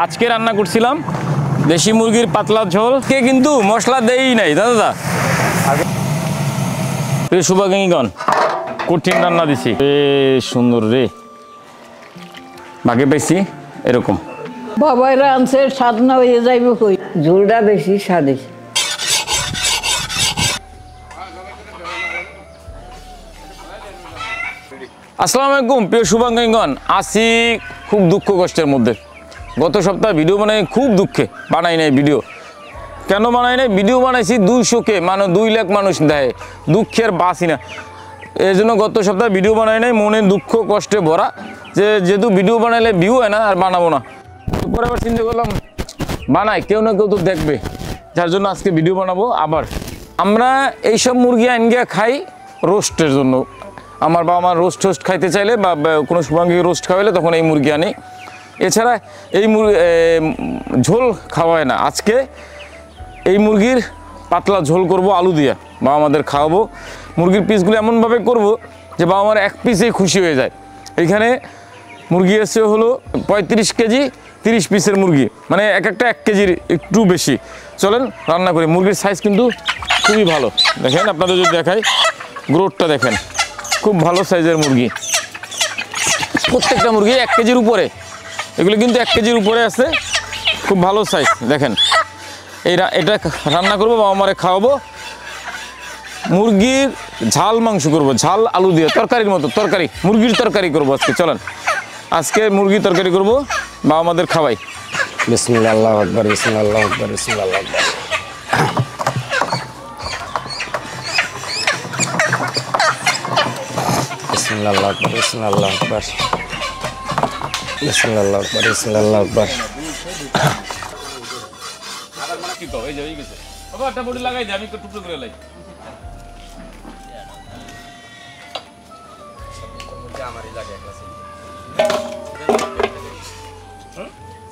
আজকে রান্না করছিলাম দেশি মুরগির পাতলা ঝোল, কে কিন্তু মশলা দেই নাই দাদা। শুভাকাঙ্ক্ষীগণ কঠিন রান্না দিছি, সুন্দর রে, বাকি পাইছি এরকম। বাবাই রাঁধছে স্বাদ না হয়ে যাইব কই, ঝোলটা বেশি স্বাদে। আসসালামু আলাইকুম প্রিয় শুভাকাঙ্ক্ষীগণ, আছি খুব দুঃখ কষ্টের মধ্যে। গত সপ্তাহে ভিডিও বানাই খুব দুঃখে বানাই নাই ভিডিও। কেন বানাই নাই? ভিডিও বানাইছি 200K, মানে 2 লাখ মানুষ দেয়, দুঃখের বাসি না। এই জন্য গত সপ্তাহে ভিডিও বানাই নাই, মনে দুঃখ কষ্টে ভরা, যে যেহেতু ভিডিও বানাইলে ভিউ হয় না আর বানাবো না। পরে আবার চিন্তা করলাম বানাই, কেউ না কেউ তো দেখবে, যার জন্য আজকে ভিডিও বানাবো। আবার আমরা এইসব মুরগি আনগিয়া খাই রোস্টের জন্য। আমার বাবা আমার রোস্ট খাইতে চাইলে বা কোনো শুভাঙ্গী রোস্ট খাওয়াইলে তখন এই মুরগি আনি, এছাড়া এই ঝোল খাওয়ায় না। আজকে এই মুরগির পাতলা ঝোল করব আলু দিয়ে, বাবা আমাদের খাওয়াবো। মুরগির পিসগুলো এমনভাবে করব যে বাবা আমার এক পিসেই খুশি হয়ে যায়। এইখানে মুরগি এসে হলো 35 কেজি, 30 পিসের মুরগি, মানে একটা 1 কেজির একটু বেশি। চলেন রান্না করি। মুরগির সাইজ কিন্তু খুবই ভালো, দেখেন আপনাদের যদি দেখাই, গ্রোথটা দেখেন, খুব ভালো সাইজের মুরগি। প্রত্যেকটা মুরগি 1 কেজির উপরে, এগুলো কিন্তু 1 কেজির উপরে আছে, খুব ভালো সাইজ। দেখেন এটা রান্না করবো, বাবা মারে খাওয়াবো। মুরগির ঝাল মাংস করব, ঝাল আলু দিয়ে, তরকারির মতো তরকারি, মুরগির তরকারি করব আজকে। চলেন আজকে মুরগির তরকারি করব, বাবা আমাদের খাওয়াই। বিসমিল্লাহ, আল্লাহু আকবার, বিসমিল্লাহ, আল্লাহু আকবার, বিসমিল্লাহ, আল্লাহু আকবার। বিসমিল্লাহ, আল্লাহু আকবার, বিসমিল্লাহ, আল্লাহু আকবার, বিসমিল্লাহ, আল্লাহু আকবার, বিসমিল্লাহ, আল্লাহু আকবার। কি কও, এই যে হয়ে গেছে। বাবা একটা বডি লাগাই দে, আমি একটু টুকরো করে লাই। আমারই লাগে এক গ্লাস।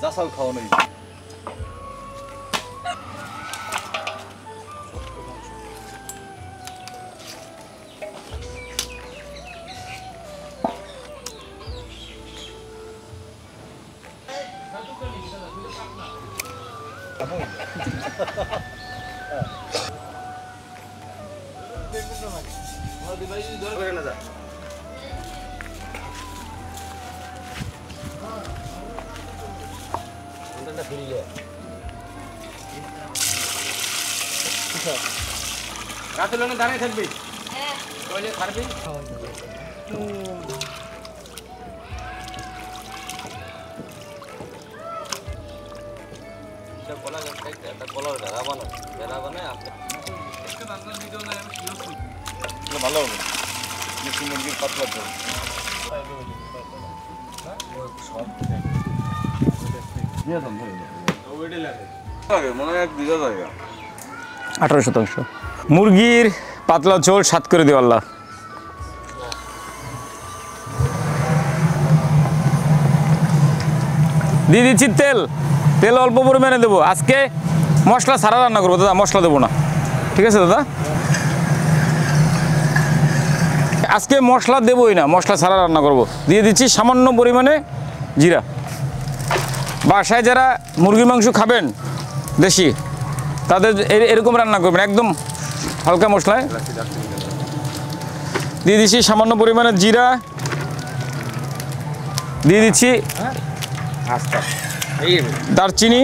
জাসাল খাওয়া নাই। রাতে লোনে দাঁড়িয়ে থাকবি, ওই যে খারবি। ভালো হবে মুরগির পাতলা ঝোল। মনে হয় 18%। মুরগির পাতলা ঝোল স্বাদ করে দিও আল্লাহ। দিয়ে দিচ্ছি তেল, তেল অল্প পরিমাণে দেবো। আজকে মশলা ছাড়া রান্না করবো দাদা, মশলা দেবো না, ঠিক আছে দাদা? আজকে মশলা দেবই না, মশলা ছাড়া রান্না করব। দিয়ে দিচ্ছি সামান্য পরিমাণে জিরা। বাসায় যারা মুরগির মাংস খাবেন দেশি, তাদের এরকম রান্না করবেন, একদম হালকা মশলায়। দিয়ে দিচ্ছি সামান্য পরিমাণে জিরা, দিয়ে দিচ্ছি দারচিনি,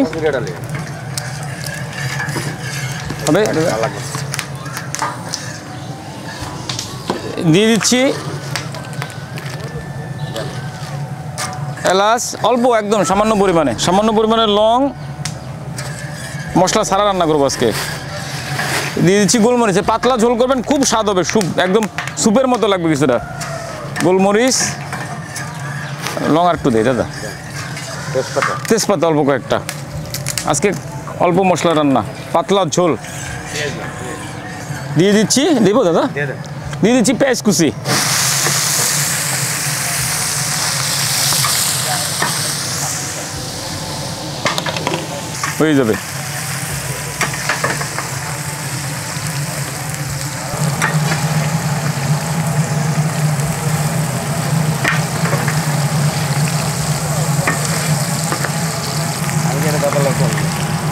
হবে দিয়ে দিচ্ছি এলাচ অল্প, একদম সামান্য পরিমাণে লং। মশলা ছাড়া রান্না করবো আজকে। দিয়ে দিচ্ছি গোলমরিচ। পাতলা ঝোল করবেন, খুব স্বাদ হবে, স্যুপ একদম স্যুপের মতো লাগবে কিছুটা। গোলমরিচ, লং আর একটু দেয় দাদা, তেজপাতা অল্প কয়েকটা। আজকে অল্প মশলা রান্না, পাতলা ঝোল। দিয়ে দিচ্ছি, দেবো দাদা, দিয়ে দিচ্ছি পেঁয়াজ কুচি। হয়ে যাবে।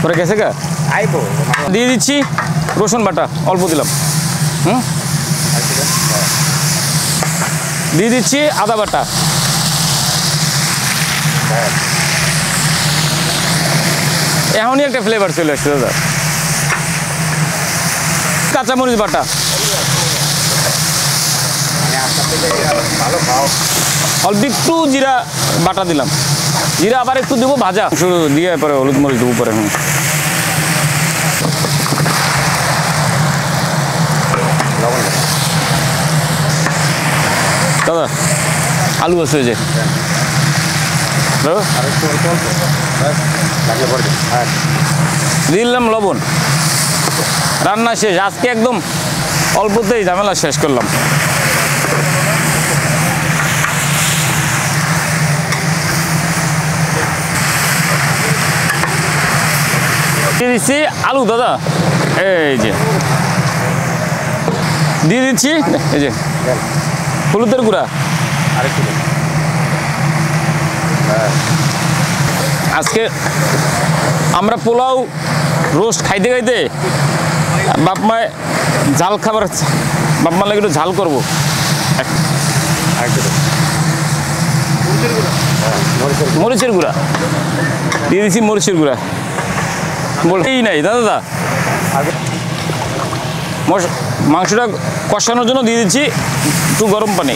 পরে গেছে গা আইবো দিয়ে দিচ্ছি রসুন বাটা অল্প দিলাম হুম দিয়ে দিচ্ছি আদা বাটা এখনই একটা ফ্লেভার চলে আসছে দাদা কাঁচামরিচ বাটা ভালো খাও অল্প একটু জিরা বাটা দিলাম জিরা আবার একটু দেবো ভাজা শুরু দিয়ে পরে হলুদ মরিচ দেবো পরে হুম দাদা আলু আছে যে দিলাম লবণ রান্না শেষ আজকে একদম অল্পতেই ঝামেলা শেষ করলাম দিয়ে দিচ্ছি আলু দাদা এই যে দিয়ে দিচ্ছি এই যে হলুদের গুঁড়া আরেকটু আজকে আমরা পোলাও রোস্ট খাইতে খাইতে বাপ মায় ঝাল খাবার বাপ মা লাগে একটু ঝাল করবো মরিচের গুঁড়া দিয়ে দিচ্ছি মরিচের গুঁড়া বলেই নাই দাদা মাংসটা কষানোর জন্য দিয়ে দিচ্ছি একটু গরম পানি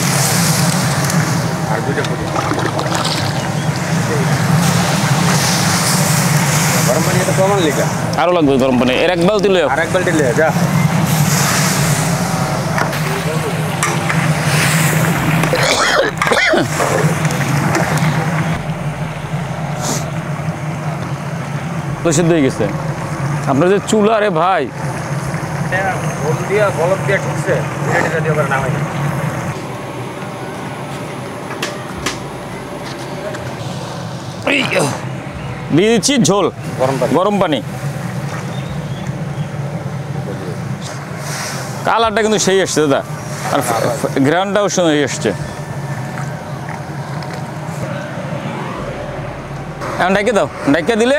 গরম পানি এটা কমান লিখা আরও লাগবে গরম পানি এর এক বালতি লয়ে আরেক বালতি লিখা যা তো সিদ্ধ হয়ে গেছে আপনার যে চুলা রে ভাই হলুদ দিয়া গলদ দিয়া ঠুকছে এটা দিয়ে আবার নামাই দিয়ে দিচ্ছি ঝোল গরম পানি কালারটা কিন্তু সেই আসছে দাদা আর গ্রানটাও সুন্দর এসছে এখন ডাইকে দাও ডাইকা দিলে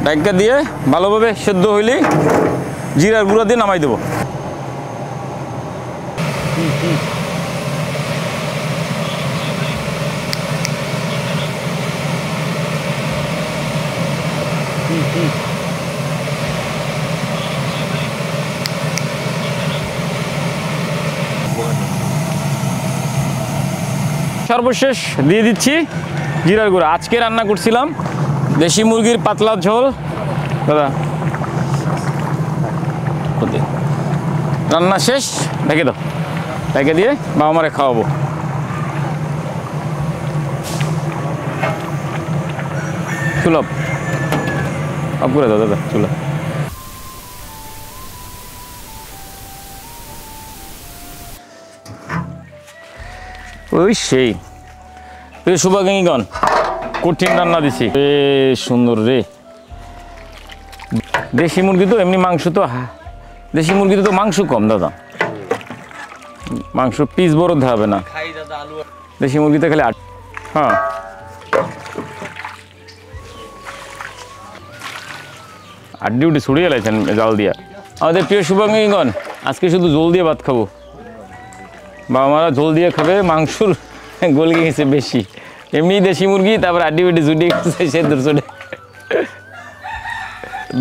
ডাইকা দিয়ে ভালোভাবে সেদ্ধ হইলে জিরার গুঁড়া দিয়ে নামাই দেবো সর্বশেষ দিয়ে দিচ্ছি জিরার গুঁড়া আজকে রান্না করছিলাম দেশি মুরগির পাতলা ঝোল দাদা রান্না শেষ ঢেকে দাও ঢেকে দিয়ে বাবা মারে খাওয়াবো চুলো অফ করে দাও দাদা চুলো ওই সেই শুভাগিনীগণ কঠিন রান্না দিছি সুন্দর রে দেশি মুরগি তো এমনি মাংস তো দেশি মুরগিতে তো মাংস কম দাদা মাংস পিস বড় হবে না দেশি মুরগিতে খালি হ্যাঁ আড্ডি উড্ডি ছড়িয়ে লাইছেন জাল দিয়া আমাদের প্রিয় শুভাগিনীগণ আজকে শুধু জল দিয়ে ভাত খাবো বাবা মারা ঝোল দিয়ে খাবে মাংসর গলে গেছে বেশি এমনি দেশি মুরগি তারপর আড্ডি বেডি জুটি গেছে সেদ্ধর চলে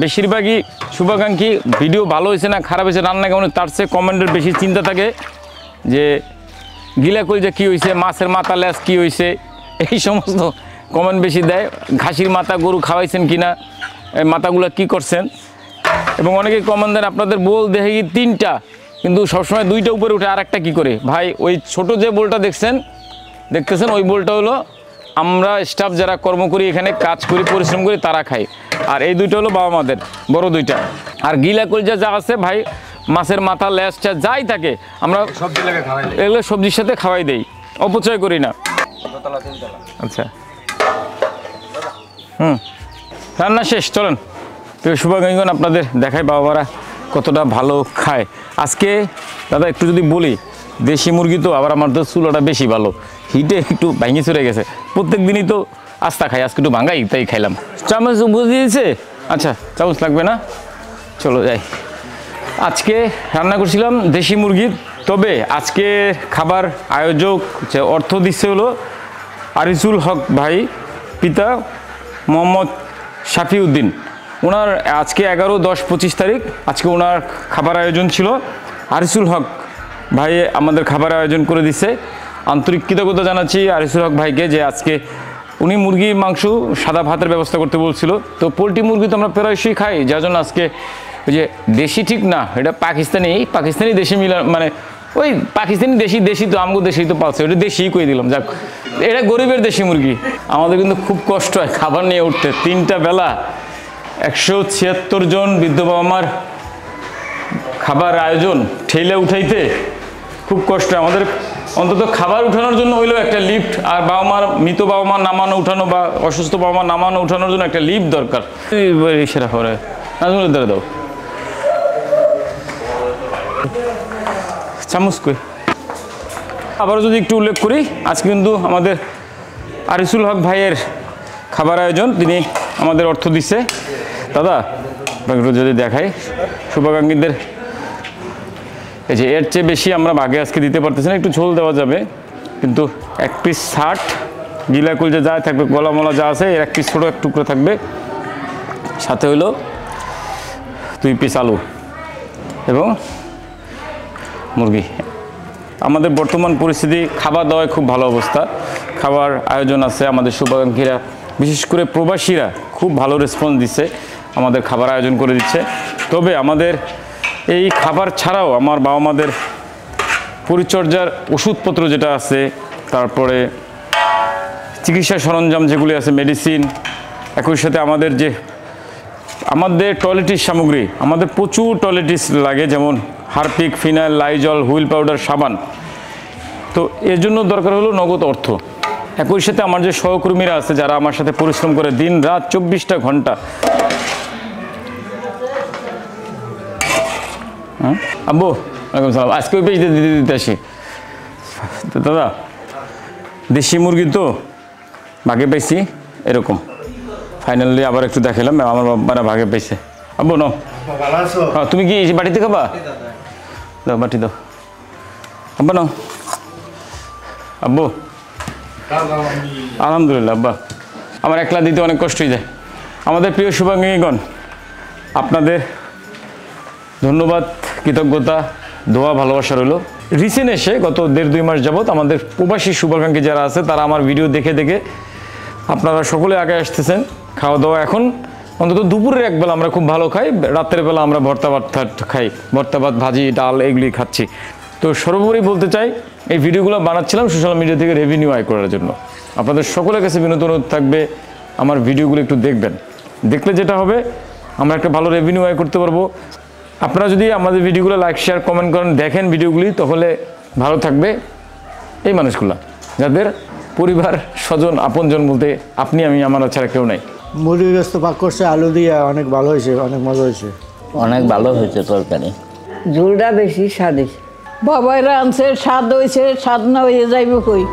বেশিরভাগই শুভাকাঙ্ক্ষী ভিডিও ভালো হয়েছে না খারাপ হয়েছে রান্না কেমন তার চেয়ে কমেন্টের বেশি চিন্তা থাকে যে গিলা কলজা কী হয়েছে মাছের মাথা ল্যাস কী হয়েছে এই সমস্ত কমেন্ট বেশি দেয় ঘাসির মাথা গরু খাওয়াইছেন কিনা মাথাগুলো কি করছেন এবং অনেকে কমেন্ট দেন আপনাদের বোল দেখে কি 3টা কিন্তু সবসময় 2টা উপরে উঠে আর একটা কী করে ভাই ওই ছোট যে বোলটা দেখতেছেন ওই বোলটা হলো আমরা স্টাফ যারা কর্ম করি এখানে কাজ করি পরিশ্রম করি তারা খাই আর এই 2টা হলো বাবা মাদের বড় 2টা আর গিলা কলজা যা আছে ভাই মাছের মাথা ল্যাসটা যাই থাকে আমরা এগুলো সবজির সাথে খাওয়াই দেই অপচয় করি না আচ্ছা রান্না শেষ চলেন শুভাগিনীগণ আপনাদের দেখায় বাবারা কতটা ভালো খায় আজকে দাদা একটু যদি বলি দেশি মুরগি তো আবার আমার তো চুলাটা বেশি ভালো হিটে একটু ভেঙে চড়ে গেছে প্রত্যেক দিনই তো আস্তা খাই, আজকে একটু ভাঙ্গাই তাই খাইলাম। চামচ বুঝিয়ে দিয়েছে? আচ্ছা, চামচ লাগবে না, চলো যাই। আজকে রান্না করছিলাম দেশি মুরগির, তবে আজকে খাবার আয়োজক যে অর্থ দিচ্ছে হলো আরিসুল হক ভাই, পিতা মোহাম্মদ শাফিউদ্দিন। ওনার আজকে 11-10-25 তারিখ, আজকে ওনার খাবার আয়োজন ছিল। আরিসুল হক ভাই আমাদের খাবার আয়োজন করে দিছে। আন্তরিক কৃতজ্ঞতা জানাচ্ছি আরিসুল হক ভাইকে, যে আজকে উনি মুরগি মাংস সাদা ভাতের ব্যবস্থা করতে বলছিল। তো পোলট্রি মুরগি তো আমরা প্রায়শই খাই, যার জন্য আজকে ওই যে দেশি ঠিক না, এটা পাকিস্তানি দেশি মিলা, মানে ওই পাকিস্তানি দেশি তো আমগো দেশি তো পাচ্ছে, ওটা দেশি করে দিলাম। যাক, এটা গরিবের দেশি মুরগি। আমাদের কিন্তু খুব কষ্ট হয় খাবার নিয়ে উঠতে, 3টা বেলা 176 জন বৃদ্ধ বাবা মার খাবার আয়োজন ঠেলে উঠাইতে খুব কষ্ট হয় আমাদের। অন্তত খাবার উঠানোর জন্য হইলেও একটা লিফট, আর মৃত বাবা মা নামানো উঠানো বা অসুস্থ বাবা মা নামানো উঠানোর জন্য একটা লিফট দরকার। সেটা করে নাজমুলের দ্বারা দাও চামচ কই। আবারও যদি একটু উল্লেখ করি, আজকে কিন্তু আমাদের আরিসুল হক ভাইয়ের খাবার আয়োজন, তিনি আমাদের অর্থ দিচ্ছে। দাদা একটু যদি দেখাই শুভাকাঙ্ক্ষীদের, এই যে এর চেয়ে বেশি আমরা ভাগে আজকে দিতে পারতেছি না, একটু ঝোল দেওয়া যাবে, কিন্তু 1 পিস 60 গিলা কুলজা যা থাকবে, গলা মলা যা আছে, এর 1 পিস ছোটো এক টুকরো থাকবে, সাথে হইলো 2 পিস আলু এবং মুরগি। আমাদের বর্তমান পরিস্থিতি খাবার দাওয়ায় খুব ভালো অবস্থা, খাবার আয়োজন আছে। আমাদের শুভাকাঙ্ক্ষীরা, বিশেষ করে প্রবাসীরা খুব ভালো রেসপন্স দিচ্ছে, আমাদের খাবার আয়োজন করে দিচ্ছে। তবে আমাদের এই খাবার ছাড়াও আমার বাবা মাদের পরিচর্যার ওষুধপত্র যেটা আছে, তারপরে চিকিৎসা সরঞ্জাম যেগুলি আছে, মেডিসিন, একই সাথে আমাদের টয়লেটিস সামগ্রী, আমাদের প্রচুর টয়লেটিস লাগে, যেমন Harpic, phenyl, Lysol, wheel powder, সাবান। তো এর জন্য দরকার হলো নগদ অর্থ। একই সাথে আমার যে সহকর্মীরা আছে, যারা আমার সাথে পরিশ্রম করে দিন রাত 24টা ঘন্টা। হ্যাঁ আব্বু, ওয়ালাইকুম সালাম। আজকে ওই পেজ দিতে আসি। তো দাদা, দেশি মুরগি তো ভাগে পাইছি এরকম, ফাইনালি আবার একটু দেখালাম, আমার বাবারা ভাগে পাইছে। আব্বু নাও, হ্যাঁ তুমি কি বাটিতে খাবা? দাও বাটি দাও, আব্বা নাও। আব্বু আলহামদুলিল্লাহ। আব্বা, আমার একলা দিতে অনেক কষ্ট হয়ে যায়। আমাদের প্রিয় শুভাকাঙ্ক্ষীগণ, আপনাদের ধন্যবাদ, কৃতজ্ঞতা, দোয়া, ভালোবাসা রইল। রিসেন্ট এসে গত 1.5-2 মাস যাবৎ আমাদের প্রবাসী শুভাকাঙ্ক্ষী যারা আছে, তারা আমার ভিডিও দেখে আপনারা সকলে আগে আসতেছেন। খাওয়া দাওয়া এখন অন্তত দুপুরের একবেলা আমরা খুব ভালো খাই, রাতের বেলা আমরা ভর্তা ভাত খাই, ভর্তা ভাত, ভাজি, ডাল এগুলি খাচ্ছি। তো সর্বোপরি বলতে চাই, এই ভিডিওগুলো বানাচ্ছিলাম সোশ্যাল মিডিয়া থেকে রেভিনিউ আয় করার জন্য। আপনাদের সকলের কাছে বিনীত অনুরোধ থাকবে, আমার ভিডিওগুলো একটু দেখবেন। দেখলে যেটা হবে, আমরা একটা ভালো রেভিনিউ আয় করতে পারবো। আপনারা যদি আমাদের ভিডিওগুলো লাইক, শেয়ার, কমেন্ট করেন, দেখেন ভিডিওগুলি, তাহলে ভালো থাকবে এই মানুষগুলা, যাদের পরিবার, স্বজন, আপনজন বলতে আপনি, আমি, আমার ছাড়া কেউ নাই। মুরগি গোস্ত পাক করছে আলু দিয়ে, অনেক ভালো হয়েছে, অনেক মজা হয়েছে, অনেক ভালো হয়েছে তরকারি। ঝোলটা বেশি স্বাদ হয়েছে। বাবাইরা আনছে, স্বাদ হয়েছে, স্বাদ না হয়ে যাইব কই।